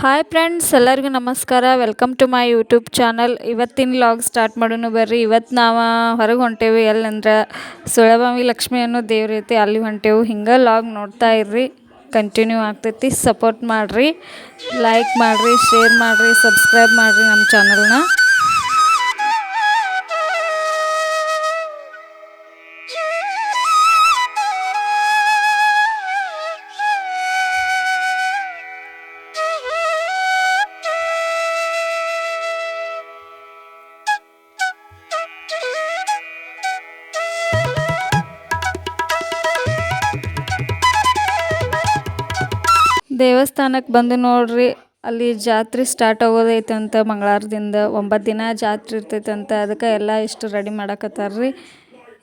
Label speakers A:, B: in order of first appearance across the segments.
A: Hi friends, ಎಲ್ಲರಿಗೂ ನಮಸ್ಕಾರ. Welcome to my YouTube channel. ಇವತ್ತಿನ ಲಾಗ್ ಸ್ಟಾರ್ಟ್ ಮಾಡೋಣ ಬರ್ರಿ. ಇವತ್ತು ನಾವು ಹೊರಗೆ ಹೊಂಟೇವಿ. ಎಲ್ಲಂದ್ರೆ ಸುಳಭಾವಿ ಲಕ್ಷ್ಮಿ ಅನ್ನೋ ದೇವ್ರೈತಿ, ಅಲ್ಲಿ ಹೊಂಟೇವು. ಹಿಂಗೆ ಲಾಗ್ ನೋಡ್ತಾ ಇರ್ರಿ, ಕಂಟಿನ್ಯೂ ಆಗ್ತೈತಿ. ಸಪೋರ್ಟ್ ಮಾಡಿರಿ, ಲೈಕ್ ಮಾಡಿರಿ, ಶೇರ್ ಮಾಡಿರಿ, ಸಬ್ಸ್ಕ್ರೈಬ್ ಮಾಡಿರಿ ನಮ್ಮ ಚಾನಲ್ನ. ದೇವಸ್ಥಾನಕ್ಕೆ ಬಂದು ನೋಡ್ರಿ, ಅಲ್ಲಿ ಜಾತ್ರೆ ಸ್ಟಾರ್ಟ್ ಆಗೋದೈತಂತ. ಮಂಗಳವಾರದಿಂದ 9 ದಿನ ಜಾತ್ರೆ ಇರ್ತೈತಂತ. ಅದಕ್ಕೆ ಎಲ್ಲ ಇಷ್ಟು ರೆಡಿ ಮಾಡಕತ್ತಾರ್ರಿ.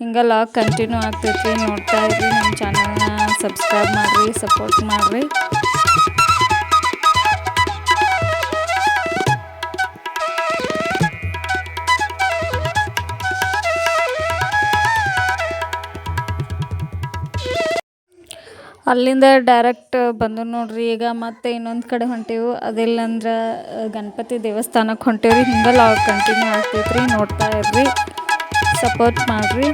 A: ಹಿಂಗೆ ಲಾಗ್ ಕಂಟಿನ್ಯೂ ಆಗ್ತೈತಿ, ನೋಡ್ತಾ ಇರ್ರಿ. ನಮ್ಮ ಚಾನಲ್ನ ಸಬ್ಸ್ಕ್ರೈಬ್ ಮಾಡಿರಿ, ಸಪೋರ್ಟ್ ಮಾಡಿರಿ. ಅಲ್ಲಿಂದ ಡೈರೆಕ್ಟ್ ಬಂದು ನೋಡ್ರಿ. ಈಗ ಮತ್ತೆ ಇನ್ನೊಂದು ಕಡೆ ಹೊಂಟೇವು. ಅದೆಲ್ಲಂದ್ರೆ ಗಣಪತಿ ದೇವಸ್ಥಾನಕ್ಕೆ ಹೊಂಟೇವ್ರಿ. ಹಿಂಗೆ ಲಾಗ್ ಕಂಟಿನ್ಯೂ ಆಗ್ತೈತ್ರಿ, ನೋಡ್ತಾ ಇರ್ರಿ, ಸಪೋರ್ಟ್ ಮಾಡಿರಿ.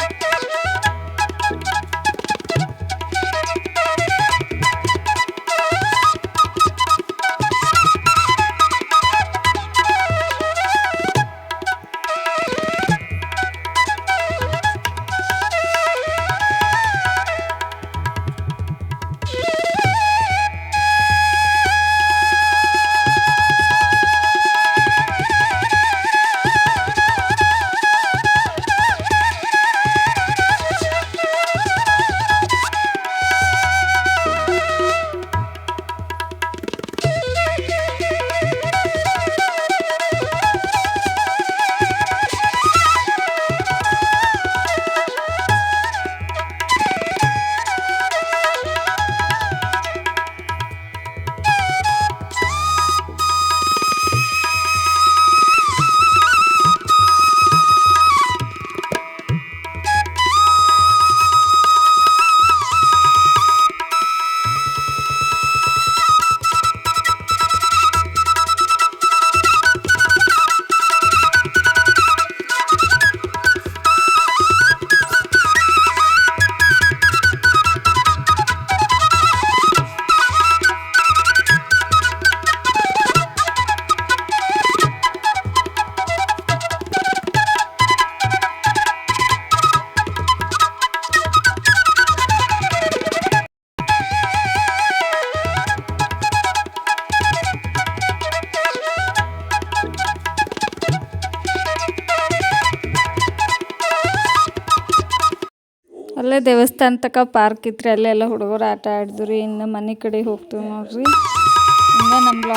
A: ಅಲ್ಲೇ ದೇವಸ್ಥಾನ ತನಕ ಪಾರ್ಕ್ ಇತ್ತು, ಅಲ್ಲೆಲ್ಲ ಹುಡುಗರು ಆಟ ಆಡಿದ್ರಿ. ಇನ್ನು ಮನೆ ಕಡೆ ಹೋಗ್ತೀವಿ ನೋಡ್ರಿ. ಹಿಂಗೆ ನಮ್ಮ